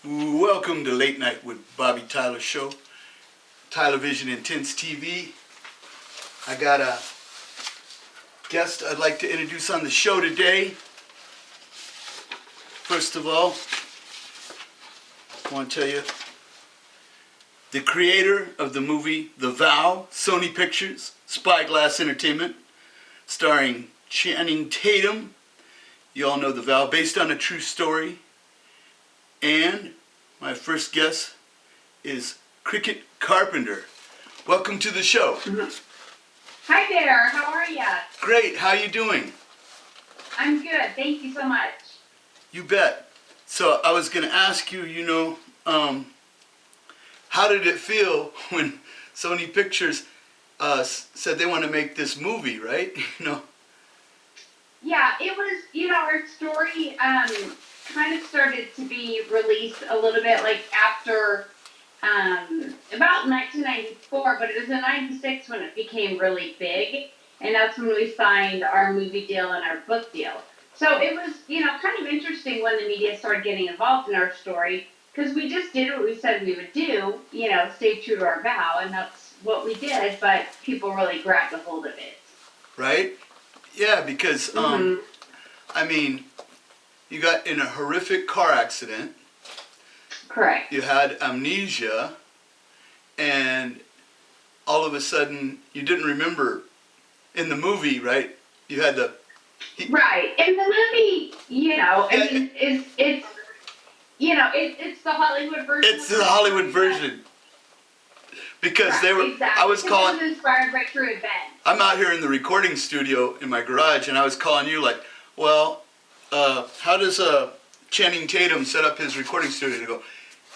Welcome to Late Night with Bobby Tyler Show, Television Intense TV. I got a guest I'd like to introduce on the show today. First of all, I want to tell you, the creator of the movie The Vow, Sony Pictures Spyglass Entertainment, starring Channing Tatum. You all know The Vow, based on a true story. And my first guest is Krickett Carpenter. Welcome to the show. Hi there, how are you? Great, how you doing? I'm good, thank you so much. You bet. So I was going to ask you, how did it feel when Sony Pictures said they want to make this movie, right? Yeah, it was, our story kind of started to be released a little bit like after about 1994, but it was in 96 when it became really big, and that's when we signed our movie deal and our book deal. So it was, kind of interesting when the media started getting involved in our story, because we just did what we said we would do, stay true to our vow, and that's what we did, but people really grabbed a hold of it. Right? Yeah, because, you got in a horrific car accident. Correct. You had amnesia, and all of a sudden you didn't remember in the movie, right? You had the... Right. In the movie, it's the Hollywood version. It's the Hollywood version. Because right, they were... Exactly. I was calling... It was inspired by true events. I'm out here in the recording studio in my garage, and I was calling you like, well, how does Channing Tatum set up his recording studio? To go,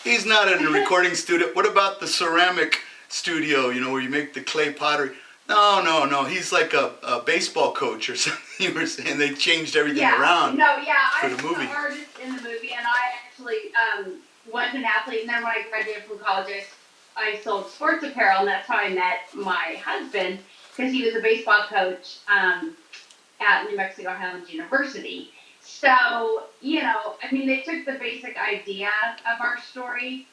he's not in a recording studio. What about the ceramic studio, where you make the clay pottery? No. He's like a baseball coach or something. You were saying they changed everything around. I was the artist in the movie, and I actually was an athlete. And then when I graduated from college, I sold sports apparel, and that's how I met my husband, because he was a baseball coach at New Mexico Highlands University. So, they took the basic idea of our story.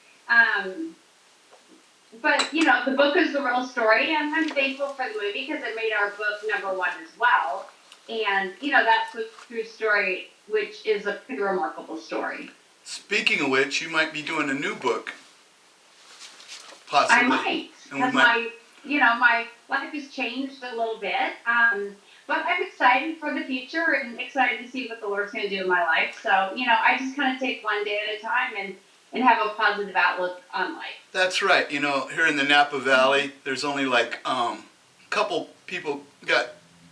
But, the book is the real story, and I'm thankful for the movie because it made our book #1 as well. And, that's the true story, which is a pretty remarkable story. Speaking of which, you might be doing a new book. Possibly. I might. Because my life has changed a little bit. But I'm excited for the future and excited to see what the Lord's going to do in my life. So, I just kind of take one day at a time and have a positive outlook on life. That's right. Here in the Napa Valley, there's only like a couple people got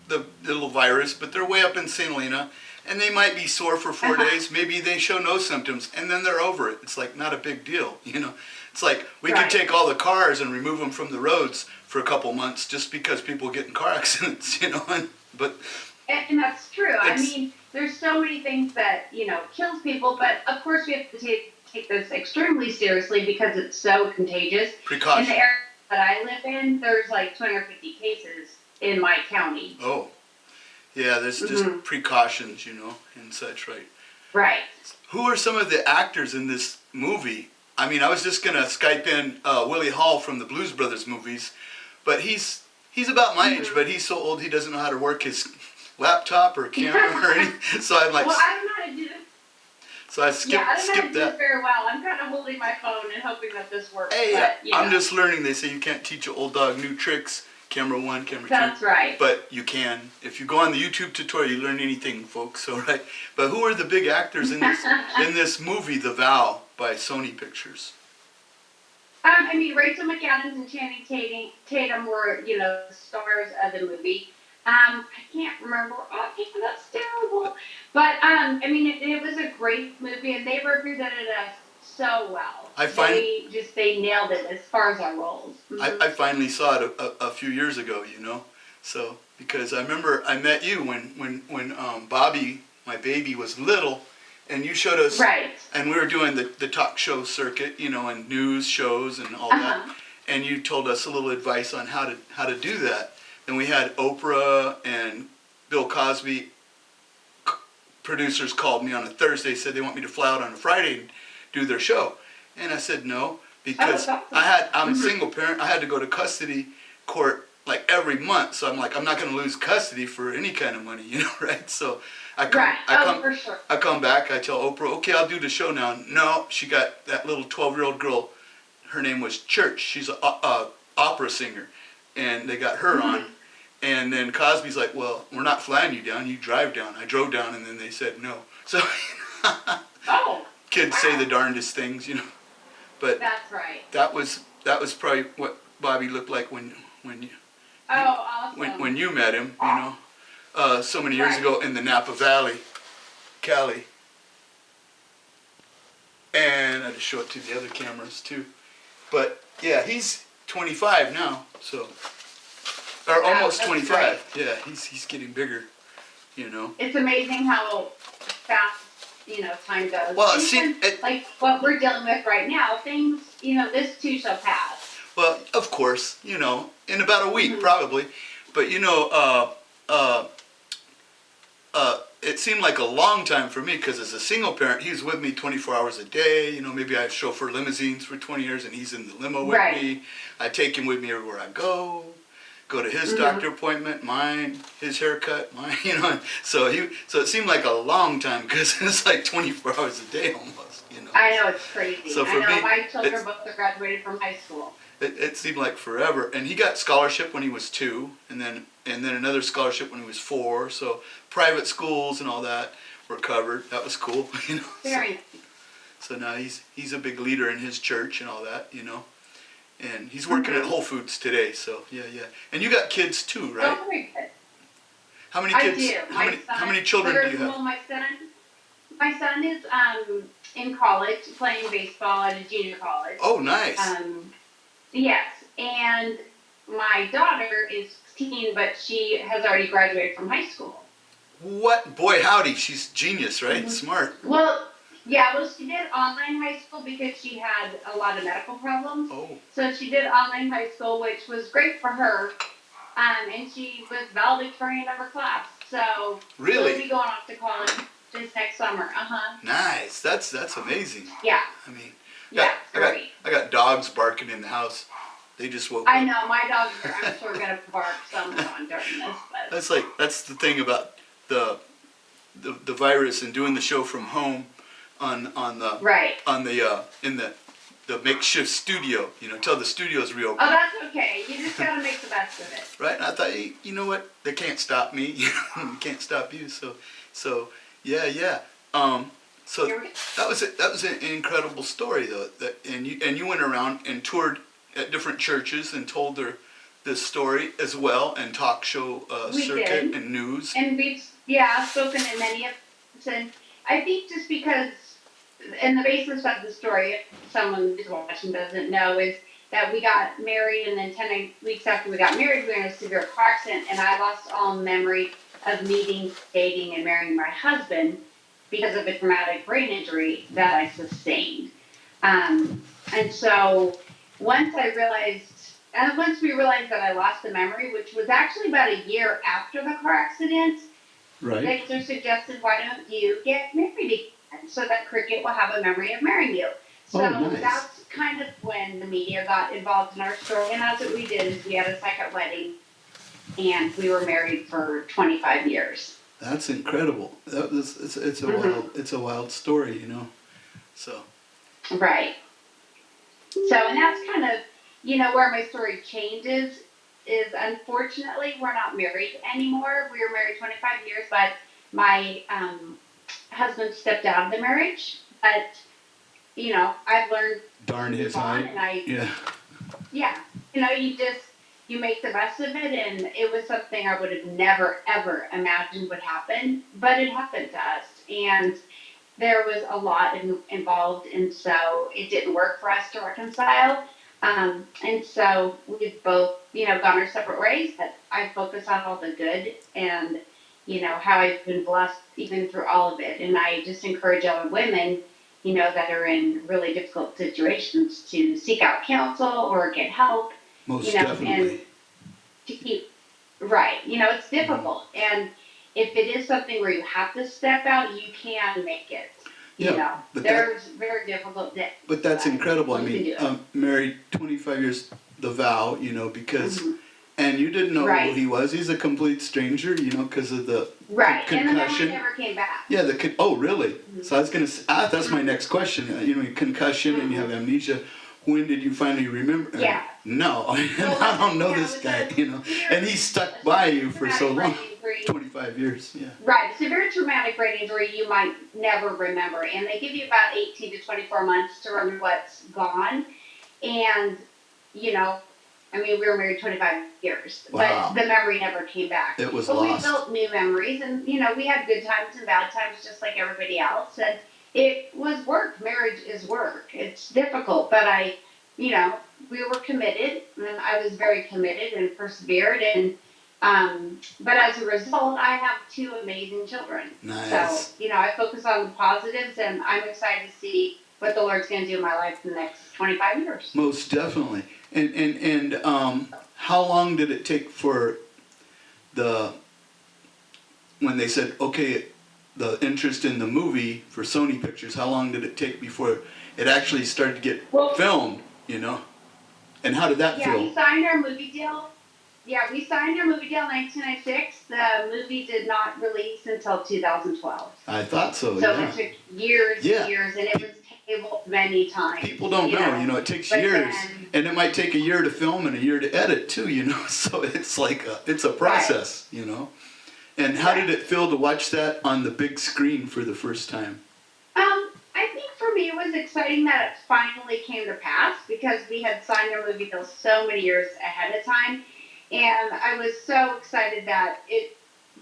the little virus, but they're way up in St. Helena, and they might be sore for 4 days. Maybe they show no symptoms, and then they're over it. It's like not a big deal, It's like we could take all the cars and remove them from the roads for a couple months just because people get in car accidents, And that's true. There's so many things that, kills people, but of course we have to take this extremely seriously because it's so contagious. Precaution. In the area that I live in, there's like 250 cases in my county. Oh. Yeah, there's just precautions, and such, right? Right. Who are some of the actors in this movie? I was just going to Skype in Willie Hall from the Blues Brothers movies, but he's about my age, but he's so old he doesn't know how to work his laptop or camera or anything. So I'm like... Well, I don't know how to do this. So I skipped that. I don't know how to do it very well. I'm kind of holding my phone and hoping that this works. Hey, but, I'm just learning. They say you can't teach an old dog new tricks. Camera 1, camera 2. That's right. But you can. If you go on the YouTube tutorial, you learn anything, folks. All right. But who are the big actors in this movie, The Vow, by Sony Pictures? Rachel McAdams and Channing Tatum were, the stars of the movie. I can't remember. Oh, that's terrible. But, it was a great movie, and they represented us so well. They nailed it as far as our roles. I finally saw it a few years ago, So, because I remember I met you when Bobby, my baby, was little, and you showed us, right? And we were doing the talk show circuit, and news shows and all that, and you told us a little advice on how to do that. And we had Oprah and Bill Cosby. Producers called me on a Thursday, said they want me to fly out on a Friday and do their show. And I said no, because that's awesome. I'm a single parent. I had to go to custody court like every month. So I'm like, I'm not going to lose custody for any kind of money, right? So I come, for sure. I come back. I tell Oprah, okay, I'll do the show now. No, she got that little 12-year-old girl. Her name was Church. She's a opera singer, and they got her on. And then Cosby's like, well, we're not flying you down. You drive down. I drove down, and then they said no. So kids say the darndest things, But that's right. that was probably what Bobby looked like when you Awesome. when you met him, so many years ago in the Napa Valley, Cali. And I just show it to the other cameras too. But yeah, he's 25 now, so or almost 25. Great. Yeah, he's getting bigger, It's amazing how fast, time goes. Well, like what we're dealing with right now, things, this too shall pass. Well, of course, in about a week probably, but it seemed like a long time for me because as a single parent, he's with me 24 hours a day. Maybe I chauffeur limousines for 20 years and he's in the limo with me. I take him with me everywhere I go to his doctor appointment, mine, his haircut, mine, So it seemed like a long time because it's like 24 hours a day almost, I know, it's crazy. So for me, my children both are graduated from high school. It seemed like forever, and he got scholarship when he was 2, and then another scholarship when he was 4. So private schools and all that were covered. That was cool, Very. So now he's a big leader in his church and all that, and he's working at Whole Foods today. So yeah. And you got kids too, right? Oh, very good. How many kids? I do. How many children do you have? Well, my son is in college playing baseball at a junior college. Oh, nice. Yes, and my daughter is 16, but she has already graduated from high school. What? Boy, howdy, she's genius, right? Smart. Well, she did online high school because she had a lot of medical problems. Oh. So she did online high school, which was great for her, and she was valedictorian of her class. So really, she'll be going off to college this next summer. Nice. That's amazing. Yeah. I mean, great. I got dogs barking in the house. They just woke up. I know, my dogs are, I'm sure, going to bark sometime during this. But. That's the thing about the virus and doing the show from home in the makeshift studio, till the studio's reopened. Oh, that's okay. You just got to make the best of it. Right? And I thought, hey, you know what? They can't stop me. They can't stop you. So yeah. So that was an incredible story though. And you went around and toured at different churches and told this story as well, and talk show circuit and news. And we've spoken in many of them. And I think just because, and the basis of the story, if someone who's watching doesn't know, is that we got married, and then 10 weeks after we got married, we were in a severe car accident, and I lost all memory of meeting, dating, and marrying my husband because of a traumatic brain injury that I sustained. And so once we realized that I lost the memory, which was actually about a year after the car accident, right? Victor suggested, why don't you get married again so that Krickett will have a memory of marrying you. So nice. That's kind of when the media got involved in our story, and that's what we did, is we had a second wedding, and we were married for 25 years. That's incredible. It's a wild story, So. Right. So, and that's kind of, where my story changes is, unfortunately, we're not married anymore. We were married 25 years, but my husband stepped out of the marriage. But, I've learned Darn to his move on, eye. and yeah, you make the best of it, and it was something I would have never, ever imagined would happen, but it happened to us, and there was a lot involved, and so it didn't work for us to reconcile, and so we've both, gone our separate ways, but I focus on all the good, and, how I've been blessed even through all of it, and I just encourage other women, that are in really difficult situations to seek out counsel or get help. Most definitely. And to keep, right, it's difficult. And if it is something where you have to step out, you can make it. Yeah, you know, but they're very difficult. But that's incredible. I You can mean, do it. married 25 years, the vow, you know, because, Mhm. and you didn't know Right. who he was. He's a complete stranger, you know, because of the Right, and the memory concussion. never came back. Yeah, oh, really? So I was going to, that's my Mhm. next question. You know, concussion and you have amnesia. When did you finally remember? Yeah. No, I don't know this guy, you know. And he stuck by you for so long. 25 years, yeah. Right, it's a very traumatic brain injury you might never remember, and they give you about 18 to 24 months to remember what's gone. And, you know, I mean, we were married 25 years, Wow. but the memory never came back. It was but lost. we built new memories, and, you know, we had good times and bad times just like everybody else. And it was work. Marriage is work. It's difficult, but you know, we were committed, and I was very committed and persevered. And, but as a result, I have two amazing children. Nice. So, you know, I focus on the positives, and I'm excited to see what the Lord's going to do in my life in the next 25 years. Most definitely. And how long did it take for when they said, okay, the interest in the movie for Sony Pictures, how long did it take before it actually started to get filmed, you know? And how did that feel? Yeah, we signed our movie deal. Yeah, we signed our movie deal in 1996. The movie did not release until 2012. I thought so, So yeah. it took years and years, and it was tabled many times. People don't know, you know, it takes years. And it might take a year to film and a year to edit too, you know? So it's like, it's a process, you know? And how did it feel to watch that on the big screen for the first time? I think for me it was exciting that it finally came to pass, because we had signed our movie deal so many years ahead of time. And I was so excited that it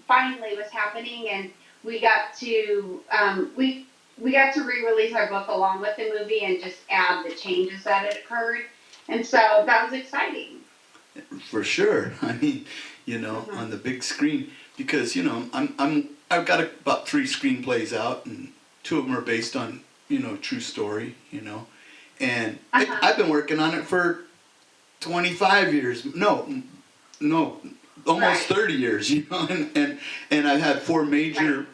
finally was happening, and we got to we got to re-release our book along with the movie and just add the changes that had occurred. And so that was exciting. For sure. I mean, you know, on the big screen, because, you know, I've got about 3 screenplays out, and 2 of them are based on, you know, true story, you know. And I've been working on it for 25 years. No, almost 30 years, you know. And I've had 4 major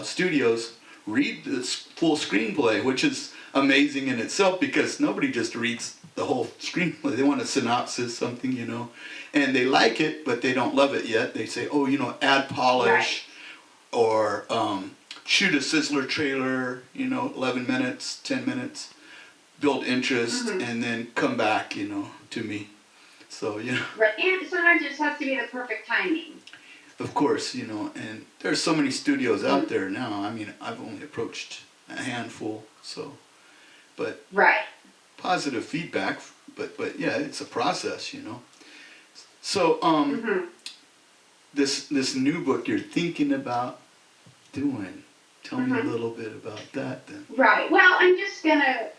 studios read this full screenplay, which is amazing in itself, because nobody just reads the whole screenplay. They want a synopsis, something, you know, and they like it, but they don't love it yet. They say, oh, you know, add polish, or shoot a sizzler trailer, you know, 11 minutes, 10 minutes, build interest, and then come back, you know, to me. So, you know. Right, and sometimes it just has to be the perfect timing. Of course, you know, and there's so many studios out there now. I mean, I've only approached a handful, so, but positive feedback, but yeah, it's a process, you know. So, this new book you're thinking about doing, tell me a little bit about that then. Right. Well, I'm just gonna.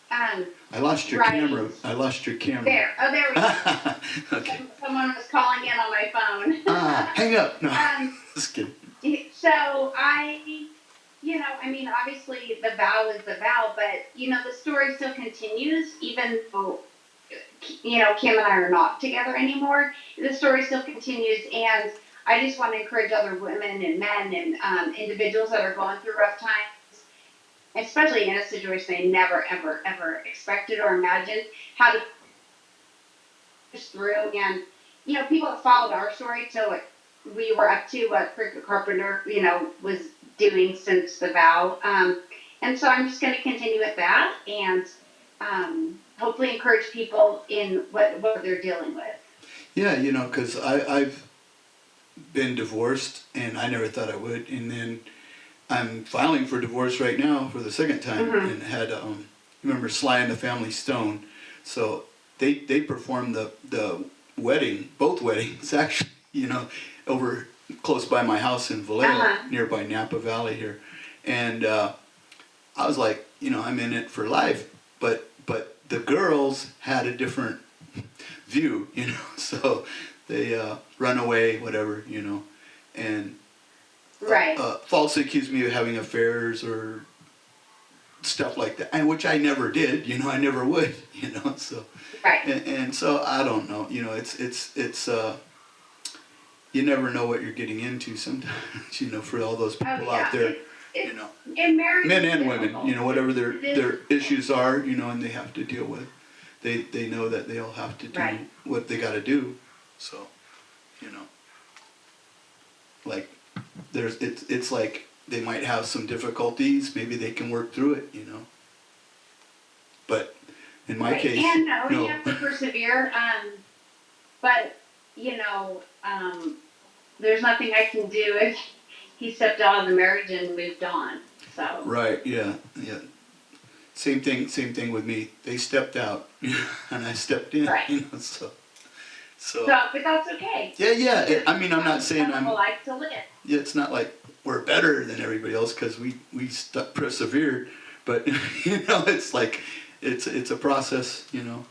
I lost your camera. I lost your camera. There. Oh, there we go. Okay. Someone was calling in on my phone. Hang up. No, just kidding. So you know, I mean, obviously the vow is the vow, but, you know, the story still continues, even though, you know, Kim and I are not together anymore. The story still continues, and I just want to encourage other women and men and individuals that are going through rough times, especially in a situation they never, ever, ever expected or imagined, how to push through. And, you know, people have followed our story to what we were up to, what Krickett Carpenter, you know, was doing since the vow. And so I'm just going to continue with that, and hopefully encourage people in what they're dealing with. Yeah, you know, because I've been divorced, and I never thought I would, and then I'm filing for divorce right now for the second time, and had remember Sly and the Family Stone, so they performed the wedding, both weddings actually, you know, over close by my house in Vallejo, nearby Napa Valley here, and I was like, you know, I'm in it for life, but the girls had a different view, you know, so they run away, whatever, you know, and falsely accused me of having affairs or stuff like that, and which I never did, you know, I never would, you know, so and so I don't know, you know, it's you never know what you're getting into sometimes, for all those people out there, And marriage men is and women, difficult. whatever It is. their issues are, and they have to deal with. They know that they'll have to do Right. what they got to do. So, like it's like they might have some difficulties. Maybe they can work through it, But in my case, and no. you have to persevere. But there's nothing I can do if he stepped out of the marriage and moved on. So. Right. Yeah. Yeah. Same thing with me. They stepped out, and I stepped in. Right. So. But that's okay. Yeah. I mean, I'm not saying I'm I'm. a life to live. Yeah, it's not like we're better than everybody else because we persevered, but it's like it's a process, and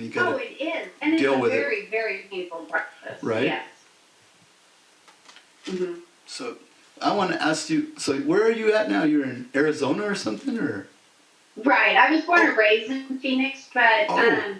you gotta. Oh, it is, and it's deal a with it. very, very painful process. Right. Yes. Mhm. So I want to ask you. So where are you at now? You're in Arizona or something, or? Right. I was born and raised in Phoenix, but Oh.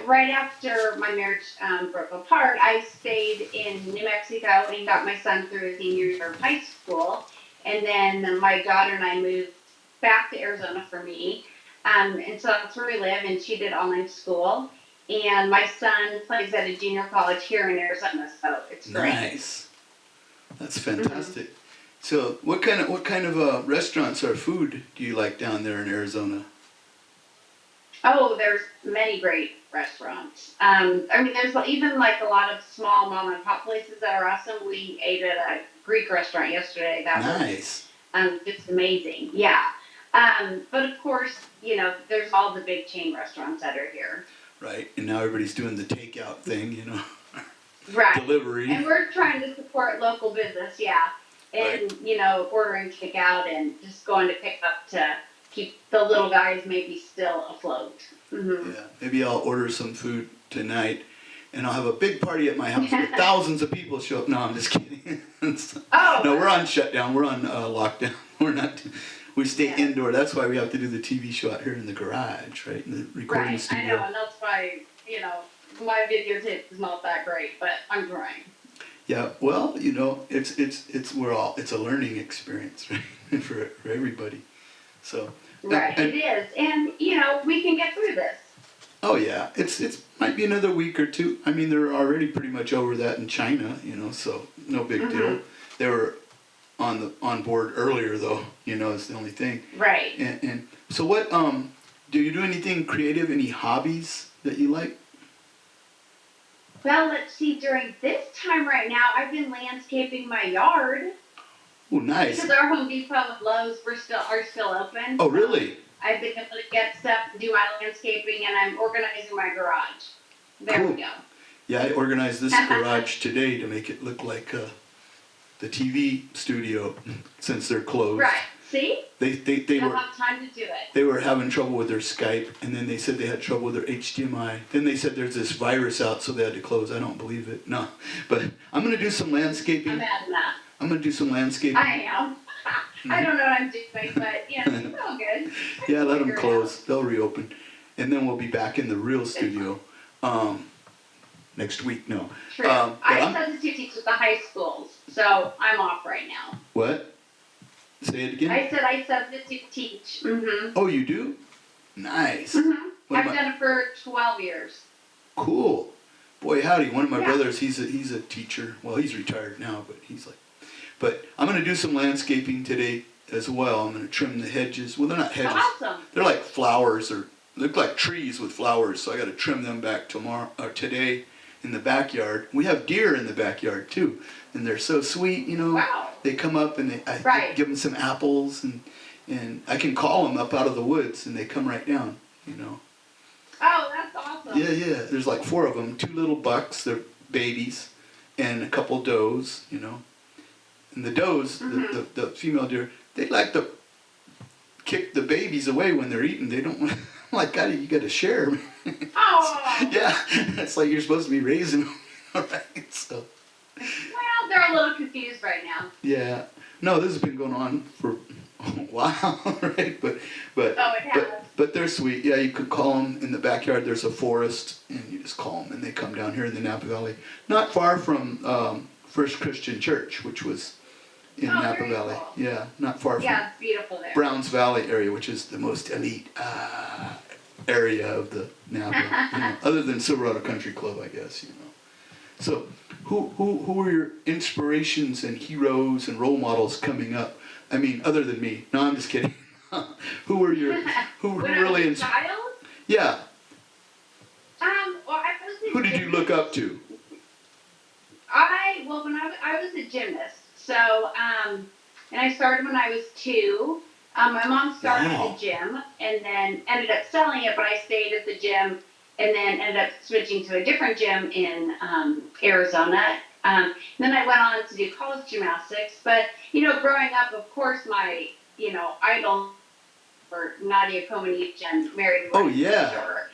right after my marriage broke apart, I stayed in New Mexico and got my son through his senior year of high school, and then my daughter and I moved back to Arizona for me, and so that's where we live. And she did online school, and my son plays at a junior college here in Arizona, so it's great. Nice. That's fantastic. So what kind of restaurants or food do you like down there in Arizona? Oh, there's many great restaurants. I mean, there's even like a lot of small mom and pop places that are awesome. We ate at a Greek restaurant yesterday. That Nice. was just amazing. Yeah. But of course, there's all the big chain restaurants that are here. Right, and now everybody's doing the takeout thing, Right. delivery. And we're trying to support local business, yeah. And, ordering takeout and just going to pick up to keep the little guys maybe still afloat. Mm-hmm. Yeah, maybe I'll order some food tonight, and I'll have a big party at my house where thousands of people show up. No, I'm just kidding. Oh. No, we're on shutdown. We're on lockdown. We're not. We stay indoor. That's why we have to do the TV show out here in the garage, right, in the recording Right, studio. I know, and that's why, my videotape is not that great, but I'm trying. Yeah, well, it's a learning experience, right, for everybody. So. Right, it is, and we can get through this. Oh yeah, it's might be another week or two. I mean, they're already pretty much over that in China, so no big deal. They were on board earlier though, it's the only thing. Right. And so what do you do anything creative, any hobbies that you like? Well, let's see, during this time right now, I've been landscaping my yard. Oh, nice. Because our Home Depot and Lowe's are still open. Oh, really? I've been able to get stuff, do my landscaping, and I'm organizing my garage. There we go. Yeah, I organized this garage today to make it look like the TV studio since they're closed. Right. See? They You'll were have time to do it. they were having trouble with their Skype, and then they said they had trouble with their HDMI. Then they said there's this virus out, so they had to close. I don't believe it. No, but I'm gonna do some landscaping. I'm adding that. I'm gonna do some landscaping. I am. I don't know what I'm doing, but it's all good. Yeah, let them close. They'll reopen, and then we'll be back in the real studio next week. No. True. I substitute teach at the high schools, so I'm off right now. What? Say it again. I said I substitute teach. Mm-hmm. Oh, you do? Nice. Mm-hmm. I've done it for 12 years. Cool. Boy, howdy. One of my brothers, he's a teacher. Well, he's retired now, but he's like. But I'm going to do some landscaping today as well. I'm going to trim the hedges. Well, they're not hedges. Awesome. They're like flowers, or look like trees with flowers. So I got to trim them back today in the backyard. We have deer in the backyard too, and they're so sweet. Wow. They come up and I give them some apples, and I can call them up out of the woods, and they come right down. Oh, that's awesome. Yeah. There's like 4 of them. 2 little bucks. They're babies, and a couple does. And the does, the female deer, they like to kick the babies away when they're eating. They don't want. I'm like, God, you got to share. Oh. Yeah, it's like you're supposed to be raising them, right? So. Well, they're a little confused right now. Yeah. No, this has been going on for Wow, right? But Oh, it has. but they're sweet. Yeah, you could call them in the backyard. There's a forest, and you just call them, and they come down here in the Napa Valley, not far from First Christian Church, which was in Oh, Napa very Valley. cool. Yeah, not far from Yeah, it's beautiful there. Browns Valley area, which is the most elite area of the Napa. You know, other than Silverado Country Club, I guess. You know. So, who were your inspirations and heroes and role models coming up? I mean, other than me. No, I'm just kidding. Who When I really was a child, Yeah. well, I was a Who did you look up to? When I was a gymnast, so, and I started when I was 2. My mom started Wow. the gym and then ended up selling it, but I stayed at the gym and then ended up switching to a different gym in Arizona. Then I went on to do college gymnastics, but, growing up, of course, my, idol were Nadia Comaneci and Mary Lou Oh, Retton, yeah. for sure.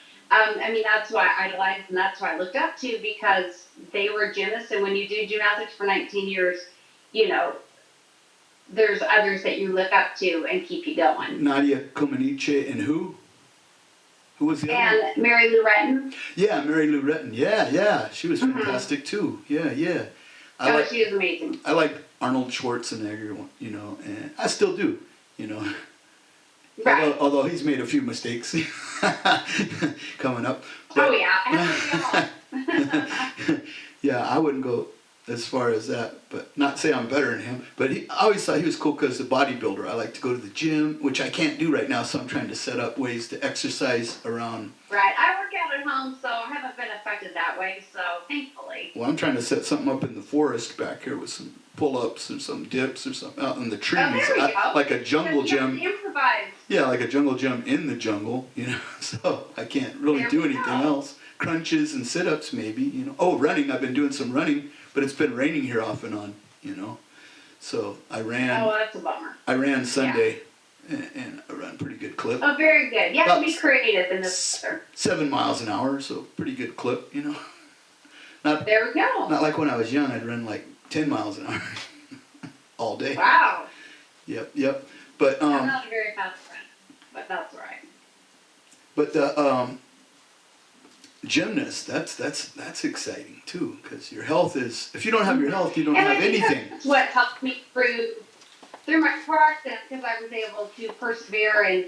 That's why I idolized and that's why I looked up to, because they were gymnasts, and when you do gymnastics for 19 years, there's others that you look up to and keep you going. Nadia Comaneci and who? Who was the other one? And Mary Lou Retton. Yeah, Mary Lou Retton. Yeah. She was fantastic too. Yeah. She was amazing. I like Arnold Schwarzenegger, and I still do, Right. Although he's made a few mistakes coming up. Oh, yeah. Yeah, I wouldn't go as far as that, but not say I'm better than him. But I always thought he was cool because the bodybuilder. I like to go to the gym, which I can't do right now, so I'm trying to set up ways to exercise around. Right. I work out at home, so I haven't been affected that way, so thankfully. Well, I'm trying to set something up in the forest back here with some pull-ups or some dips or something out in the trees. Oh, there we go. Like a jungle Because you have gym. to improvise. Yeah, like a jungle gym in the jungle, so I can't really There do we anything go. else. Crunches and sit-ups maybe, Oh, running, I've been doing some running, but it's been raining here off and on, So I ran. Oh, that's a bummer. I ran Sunday, and I ran a pretty good clip. Oh, very good. You have to be creative in this weather. 7 miles an hour, so pretty good clip, Not There we go. not like when I was young, I'd run like 10 miles an hour all day. Wow. Yep. But I'm not a very fast friend, but that's all right. But the gymnast, that's exciting too, because your health is. If you don't have your health, you don't And have I think anything. that's what helped me through my car accident, because I was able to persevere.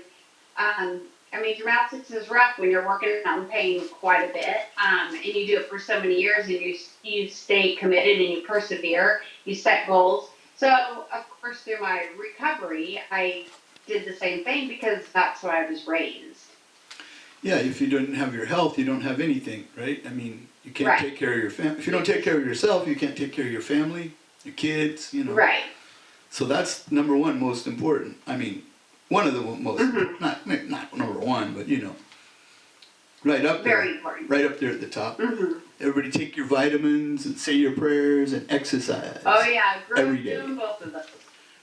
And gymnastics is rough when you're working out in pain quite a bit, and you do it for so many years, and you stay committed and you persevere. You set goals. So of course, through my recovery, I did the same thing because that's what I was raised. Yeah, if you don't have your health, you don't have anything, right? I mean, you can't Right. take care of your family. If you don't take care of yourself, you can't take care of your family, your kids, Right. So that's number one, most important. I mean, one of the most, Mm-hmm. not number one, but right up there. Very important. Right up there at the top. Mm-hmm. Everybody take your vitamins and say your prayers and exercise. Oh yeah, I grew Every up day. doing both of those.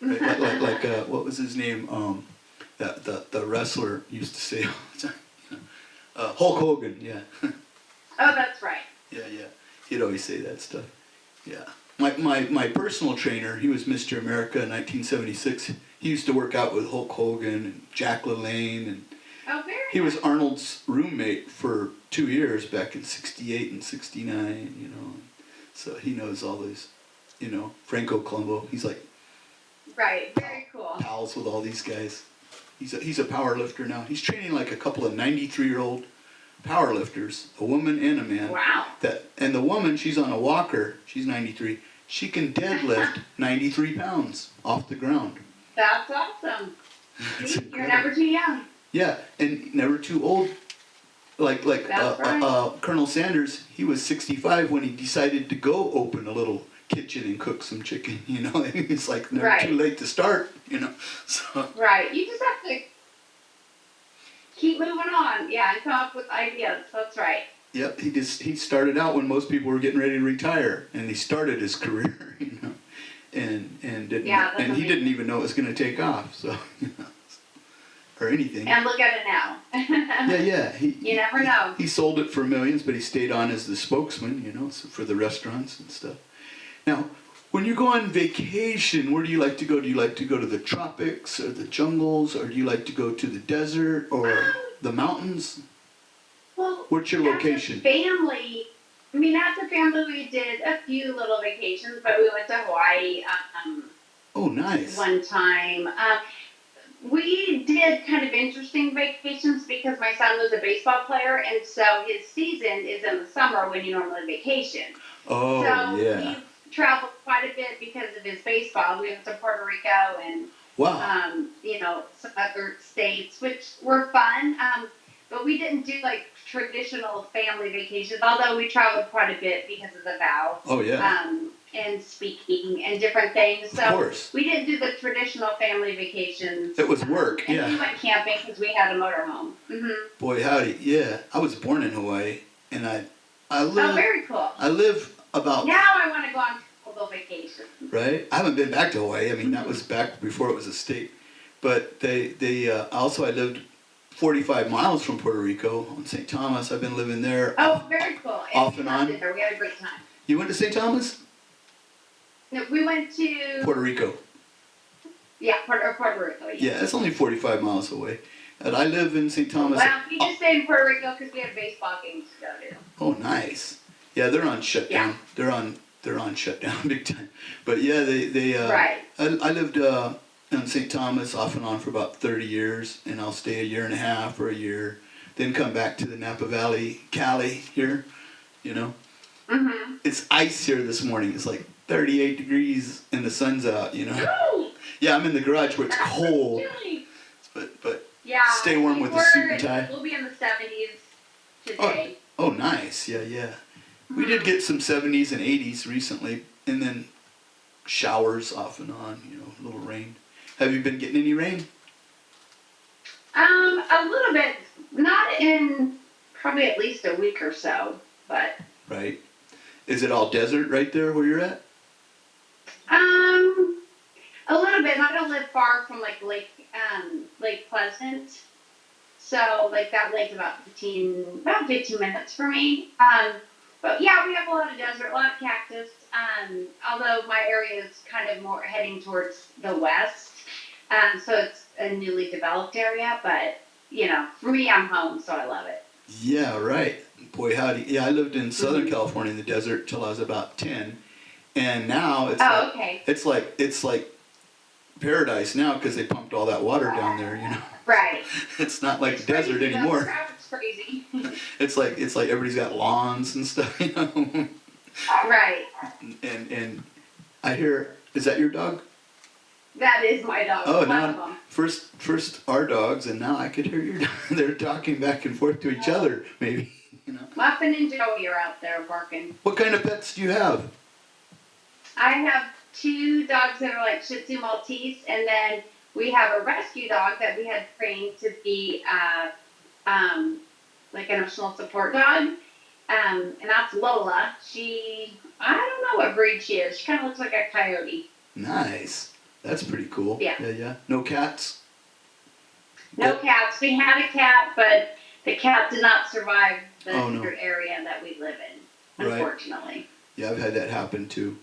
Right, like what was his name? The wrestler used to say all the time. Hulk Hogan, yeah. Oh, that's right. Yeah. He'd always say that stuff. Yeah. My personal trainer, he was Mr. America in 1976. He used to work out with Hulk Hogan and Jack LaLanne, and Oh, very he was nice. Arnold's roommate for 2 years back in '68 and '69. So he knows all those. Franco Colombo. He's like Right, very cool. pals with all these guys. He's a power lifter now. He's training like a couple of 93-year-old power lifters, a woman and a man. Wow. And the woman, she's on a walker. She's 93. She can deadlift 93 pounds off the ground. That's awesome. It's See, you're incredible. never too young. Yeah, and never too old. Like That's right. Colonel Sanders, he was 65 when he decided to go open a little kitchen and cook some chicken. It's like never Right. too late to start. So. Right. You just have to keep moving on. Yeah, and come up with ideas. That's right. Yep, he started out when most people were getting ready to retire, and he started his career, and didn't, Yeah, that's and he amazing. didn't even know it was going to take off, so or anything. And look at it now. Yeah. You never know. He sold it for millions, but he stayed on as the spokesman, so for the restaurants and stuff. Now, When you go on vacation, where do you like to go? Do you like to go to the tropics or the jungles, or do you like to go to the desert or the mountains? Well, What's your location? As a family, we did a few little vacations, but we went to Hawaii Oh, nice. one time. We did kind of interesting vacations because my son was a baseball player, and so his season is in the summer when you normally vacation. Oh, so yeah. we traveled quite a bit because of his baseball. We went to Puerto Rico and Wow. some other states, which were fun. But we didn't do like traditional family vacations, although we traveled quite a bit because of the vow. Oh, yeah. And speaking and different things. So of course. we didn't do the traditional family vacations. It was work, and yeah. we went camping because we had a motorhome. Mm-hmm. Boy, howdy. Yeah. I was born in Hawaii, and I live. Oh, very cool. I live about. Now I want to go on tropical vacation. Right? I haven't been back to Hawaii. I mean, that was back before it was a state. But I lived 45 miles from Puerto Rico on St. Thomas. I've been living there. Oh, very cool. Off and on. There. We had a great time. You went to St. Thomas? No, we went to Puerto Rico. Yeah, Puerto Rico. Yeah, it's only 45 miles away. And I live in St. Thomas. Well, we just stayed in Puerto Rico because we had baseball games to go to. Oh, nice. Yeah, they're on shutdown. Yeah. They're on shutdown big time. But yeah, they right. I lived in St. Thomas off and on for about 30 years, and I'll stay a year and a half or a year, then come back to the Napa Valley, Cali here, Mm-hmm. It's ice here this morning. It's like 38 degrees and the sun's out, Ooh. Yeah, I'm in the garage where it's cold. But yeah, stay warm with a suit and tie. We'll be in the 70s today. Oh, nice. Yeah. We did get some 70s and 80s recently, and then showers off and on, a little rain. Have you been getting any rain? A little bit. Not in probably at least a week or so, but. Right. Is it all desert right there where you're at? A little bit. I don't live far from Lake Pleasant, so that lake's about 15 minutes for me. But yeah, we have a lot of desert, a lot of cactus. Although my area is kind of more heading towards the west, so it's a newly developed area. But for me, I'm home, so I love it. Yeah, right. Boy, howdy. Yeah, I lived in Southern California in the desert till I was about 10, and now it's like paradise now because they pumped all that water down there. Right. It's not like it's the desert crazy, anymore. The traffic's crazy. It's like everybody's got lawns and stuff, Right. And I hear, is that your dog? That is my dog. Oh, now first our dogs, and now I could hear your dog. They're talking back and forth to each other, maybe. Muffin and Joey are out there barking. What kind of pets do you have? I have 2 dogs that are like Shih Tzu Maltese, and then we have a rescue dog that we had trained to be like an emotional support dog. And that's Lola. I don't know what breed she is. She kind of looks like a coyote. Nice. That's pretty cool. Yeah. No cats? No cats. We had a cat, but the cat did not survive the area that we live in, unfortunately. Right. Yeah, I've had that happen too.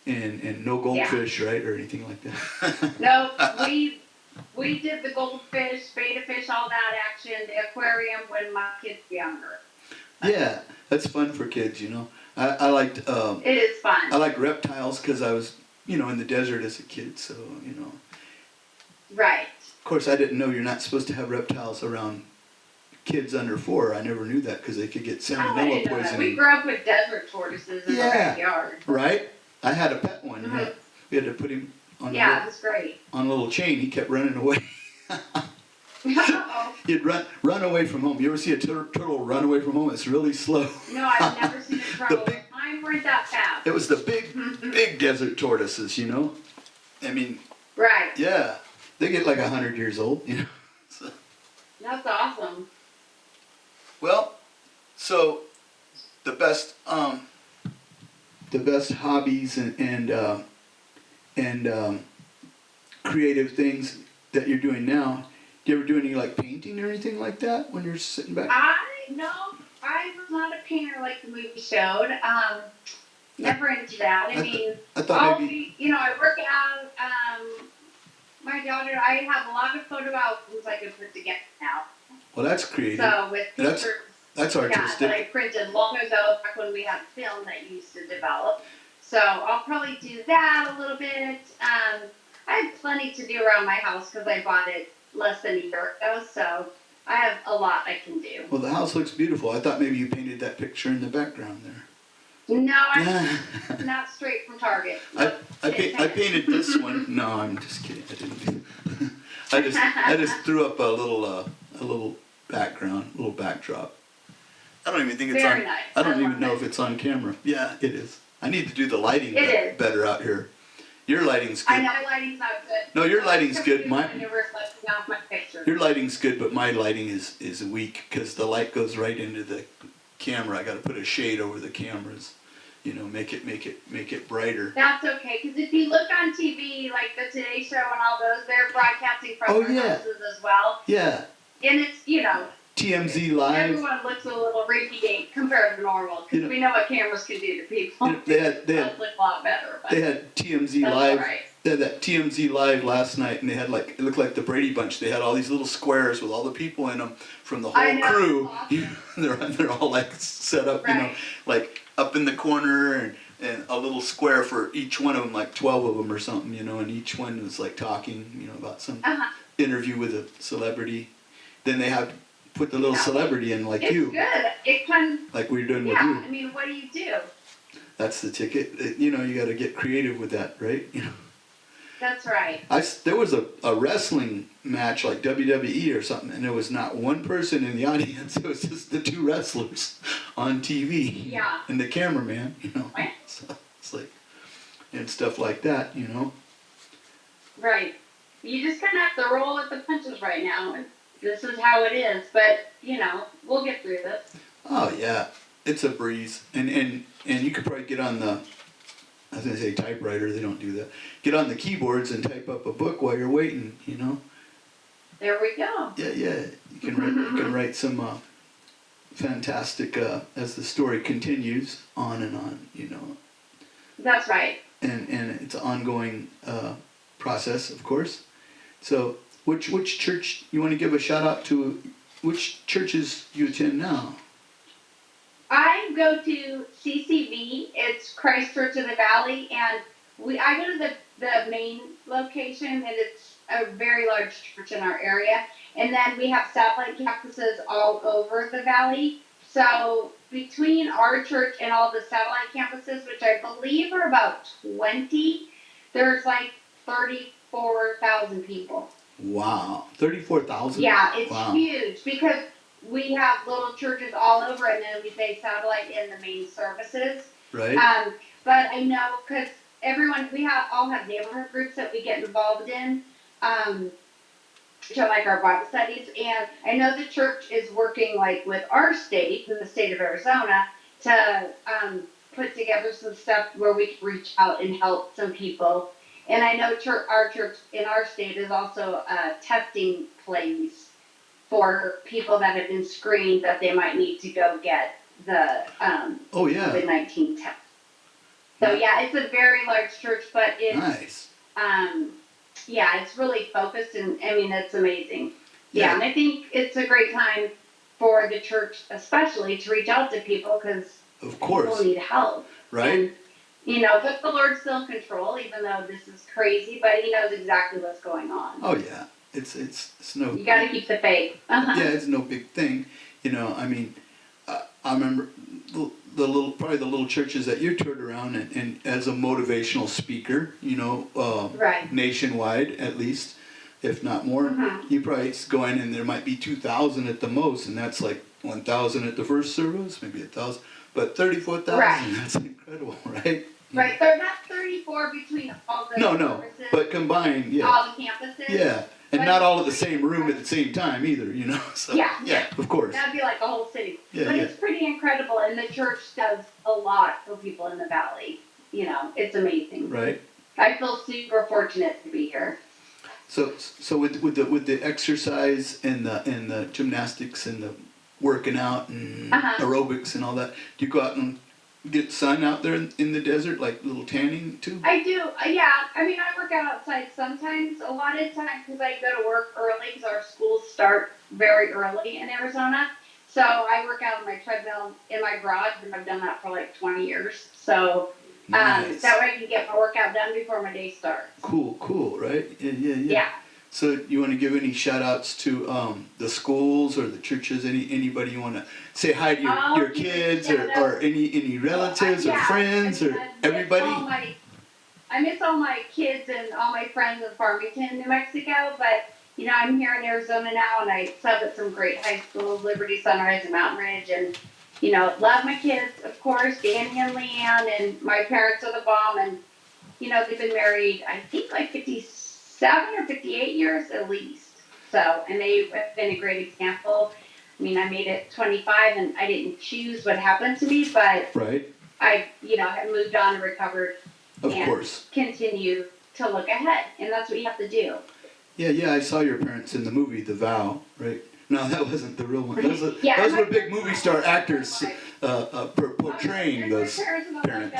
And no goldfish, right, or anything like that. No, we did the goldfish, betta fish, all that action, the aquarium when my kids were younger. Yeah, that's fun for kids, I liked. It is fun. I like reptiles because I was, in the desert as a kid, so Right. Of course, I didn't know you're not supposed to have reptiles around kids under 4. I never knew that because they could get salmonella poisoning. We grew up with desert tortoises in our backyard. Right. I had a pet one. Mm-hmm. We had to put him on it was great. On a little chain. He kept running away. Uh-oh. He'd run away from home. You ever see a turtle run away from home? It's really slow. No, I've never seen a turtle. Mine weren't that fast. It was the big desert tortoises, I mean. Right. Yeah. They get like 100 years old, So. That's awesome. Well, so the best hobbies and creative things that you're doing now. Do you ever do any painting or anything like that when you're sitting back? No, I was not a painter like the movie showed. never into that. I mean, I thought maybe. I work out. My daughter, I have a lot of photo albums I can put together now. Well, that's creative. So with pictures, that's artistic. Yeah, that I printed long ago, back when we had film that used to develop. So I'll probably do that a little bit. I have plenty to do around my house because I bought it less than a year ago. So I have a lot I can do. Well, the house looks beautiful. I thought maybe you painted that picture in the background there. No, I'm not straight from Target. I painted this one. No, I'm just kidding. I didn't. I just threw up a little background, a little backdrop. I don't even think it's Very on. nice. I don't even know if it's on camera. Yeah, it is. I need to do the lighting better out here. Your lighting's good. I know my lighting's not good. No, your lighting's good. Your lighting's good, but my lighting is weak because the light goes right into the camera. I got to put a shade over the cameras. Make it brighter. That's okay, because if you look on TV, like the Today Show and all those, they're broadcasting from their houses as well. Yeah. And it's, TMZ Live. Everyone looks a little rinky-dink compared to normal, because we know what cameras can do to people. They had look a lot better. But they had TMZ Live. Right. They had that TMZ Live last night, and they had it looked like the Brady Bunch. They had all these little squares with all the people in them from the whole crew. Awesome. They're all set up, like up in the corner, and a little square for each one of them, like 12 of them or something, and each one was like talking, about some interview with a celebrity. Then they have put the little celebrity in, like you. It's good. It can. Like we're doing with you. Yeah, I mean, what do you do? That's the ticket. You got to get creative with that, right? That's right. There was a wrestling match like WWE or something, and there was not one person in the audience. It was just the two wrestlers on TV. Yeah. And the cameraman, Right. So it's like, and stuff like that, Right. You just kind of have to roll with the punches right now, and this is how it is. But we'll get through this. Oh yeah, it's a breeze, and you could probably get on the. I was going to say typewriter, they don't do that. Get on the keyboards and type up a book while you're waiting, There we go. Yeah. You can write some fantastic, as the story continues, on and on, That's right. And it's an ongoing process, of course. So, which church, you want to give a shout out to, which churches you attend now? I go to CCV. It's Christ Church of the Valley, and I go to the main location, and it's a very large church in our area. And then we have satellite campuses all over the valley. So between our church and all the satellite campuses, which I believe are about 20, there's like 34,000 people. Wow, 34,000? Yeah, it's huge because we have little churches all over, and then we say satellite in the main services. Right. But I know because we all have neighborhood groups that we get involved in, to like our Bible studies. And I know the church is working like with our state, in the state of Arizona, to put together some stuff where we can reach out and help some people. And I know our church in our state is also a testing place for people that have been screened that they might need to go get the COVID-19 test. So yeah, it's a very large church, but it's nice. It's really focused, and I mean it's amazing. Yeah, and I think it's a great time for the church, especially, to reach out to people because people need help. Right. And, but the Lord's still in control, even though this is crazy. But He knows exactly what's going on. Oh yeah. It's no. You got to keep the faith. Yeah, it's no big thing. I mean, I remember the little churches that you toured around, and as a motivational speaker, right. Nationwide at least, if not more, you probably go in and there might be 2,000 at the most, and that's like 1,000 at the first service, maybe 1,000, but 34,000. Right. That's incredible, right? Right. They're not 34 between all the services. But combined, yeah. All the campuses. Yeah. And not all at the same room at the same time either, So, yeah, of course. That'd be like a whole city. Yeah, but it's pretty incredible, and the church does a lot for people in the valley. It's amazing. Right. I feel super fortunate to be here. So with the exercise and the gymnastics and the working out and aerobics and all that, do you go out and get sun out there in the desert, like little tanning too? I do, yeah. I mean, I work out outside sometimes, a lot of times because I go to work early because our schools start very early in Arizona. So I work out on my treadmill in my garage, and I've done that for like 20 years. So Nice. that way I can get my workout done before my day starts. Cool, right? Yeah. Yeah. So you want to give any shout outs to the schools or the churches? Anybody you want to say hi to your kids or any relatives or friends or everybody? I miss all my kids and all my friends in Farmington, New Mexico, but I'm here in Arizona now, and I sub at some great high schools, Liberty, Sunrise, and Mountain Ridge, and love my kids, of course, Danny and Leanne, and my parents are the bomb, and they've been married, I think, like 57 or 58 years at least. So, and they've been a great example. I mean, I made it 25, and I didn't choose what happened to me, but right. I, have moved on and recovered. Of course. Continue to look ahead, and that's what you have to do. Yeah, I saw your parents in the movie The Vow, right? No, that wasn't the real one. Those were big movie star actors portraying those parents.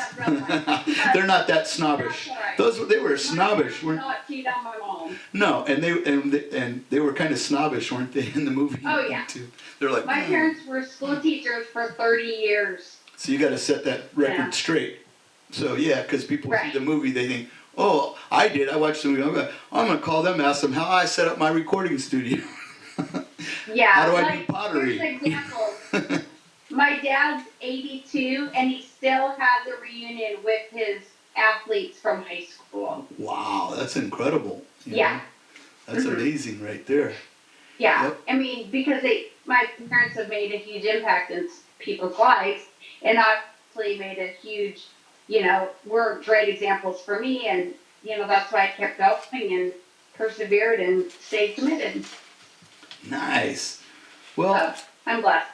They're not that snobbish. They were snobbish, weren't they? Not cheat on my mom. No, and they were kind of snobbish, weren't they, in the movie? Oh yeah. Too. They're like my parents were school teachers for 30 years. So you got to set that record straight. So yeah, because people see the movie, they think, oh, I did. I watched the movie. I'm gonna call them, ask them how I set up my recording studio. Yeah. How do I do pottery? Here's an example. My dad's 82, and he still had the reunion with his athletes from high school. Wow, that's incredible. Yeah. That's amazing right there. Yeah. Yep. I mean, because my parents have made a huge impact in people's lives, and obviously made a huge, were great examples for me, and, that's why I kept going and persevered and stayed committed. Nice. Well, I'm blessed.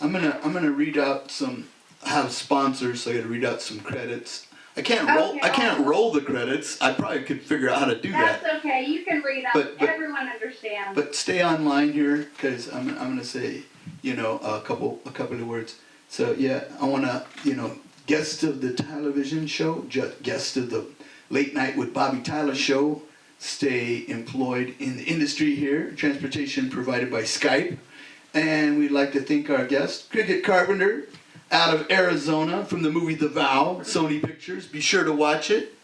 I'm gonna read out I have sponsors, so I gotta read out some credits. I can't roll the credits. I probably could figure out how to do that. That's okay. You can read them. But everyone understands. But stay online here, because I'm gonna say, a couple of words. So yeah, I wanna, guest of the television show, guest of the Late Night with Bobby Tyler show. Stay employed in the industry here. Transportation provided by Skype. And we'd like to thank our guest, Krickett Carpenter, out of Arizona, from the movie The Vow, Sony Pictures. Be sure to watch it.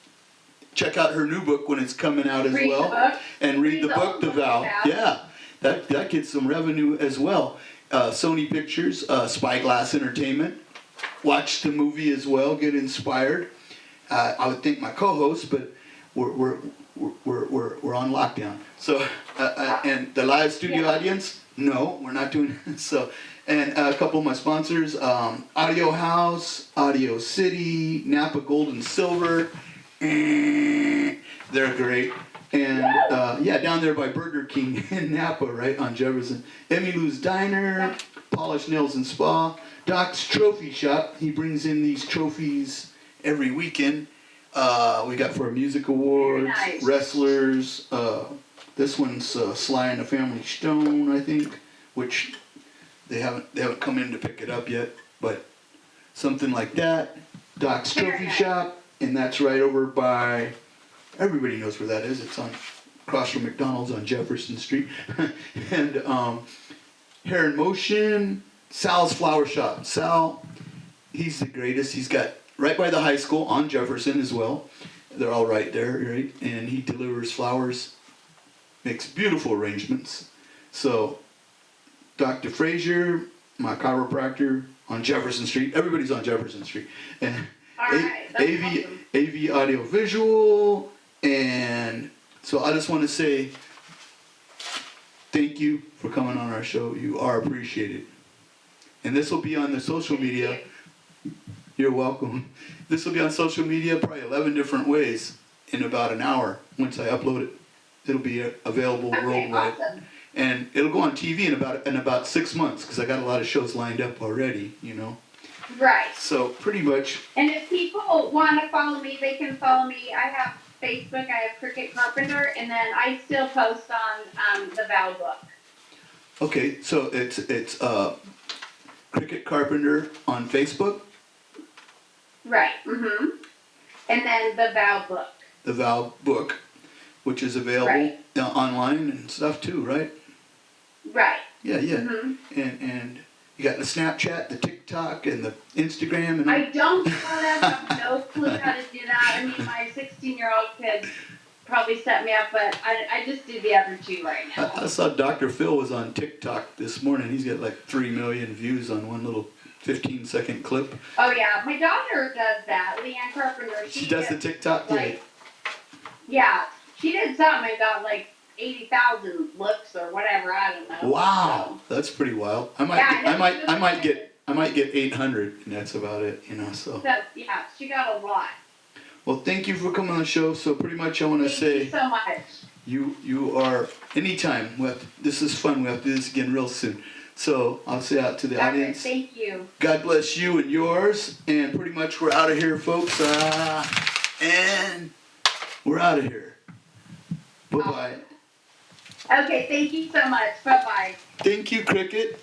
Check out her new book when it's coming out as well. And read the book, The Vow. Yeah, that gets some revenue as well. Sony Pictures, Spyglass Entertainment. Watch the movie as well. Get inspired. I would thank my co-host, but we're on lockdown. So and the live studio audience, no, we're not doing it. So, and a couple of my sponsors, Audio House, Audio City, Napa Gold and Silver. They're great. And down there by Burger King in Napa, right on Jefferson. Emmy Lou's Diner, Polish Nails and Spa, Doc's Trophy Shop. He brings in these trophies every weekend. We got for music awards, wrestlers. This one's Sly and the Family Stone, I think, which they haven't come in to pick it up yet, but something like that. Doc's Trophy Shop, and that's right over by. Everybody knows where that is. It's across from McDonald's on Jefferson Street, and Hair in Motion. Sal's Flower Shop. Sal, he's the greatest. He's got. Right by the high school on Jefferson as well. They're all right there, right? And he delivers flowers, makes beautiful arrangements. So, Dr. Frazier, my chiropractor on Jefferson Street. Everybody's on Jefferson Street. And AV Audio Visual. And so I just want to say thank you for coming on our show. You are appreciated. And this will be on the social media. You're welcome. This will be on social media probably 11 different ways in about an hour. Once I upload it, it'll be available worldwide. Awesome. And it'll go on TV in about 6 months, because I got a lot of shows lined up already, Right. So pretty much. And if people want to follow me, they can follow me. I have Facebook. I have Krickett Carpenter, and then I still post on the Vow book. Okay, so it's Krickett Carpenter on Facebook. Right. Mm-hmm. And then the Vow book. The Vow book, which is available Right. Online and stuff too, right? Right. Yeah, yeah. Mm-hmm. And you got the Snapchat, the TikTok, and the Instagram, and all. I don't have no clue how to do that. I mean, my 16-year-old could probably set me up, but I just do the other two right now. I saw Dr. Phil was on TikTok this morning. He's got like 3 million views on one little 15-second clip. Oh yeah, my daughter does that. Leanne Carpenter. She does the TikTok, like, yeah, she did something and got like 80,000 looks or whatever. I don't know. Wow, that's pretty wild. I might get 800, and that's about it, you know. So yeah, she got a lot. well, thank you for coming on the show. So pretty much, I want to say Thank you so much. you are anytime. This is fun. We have to do this again real soon. So I'll say out to the Okay, audience. thank you. God bless you and yours. And pretty much we're out of here, folks. And we're out of here. Bye bye. Okay, thank you so much. Bye bye. Thank you, Krickett.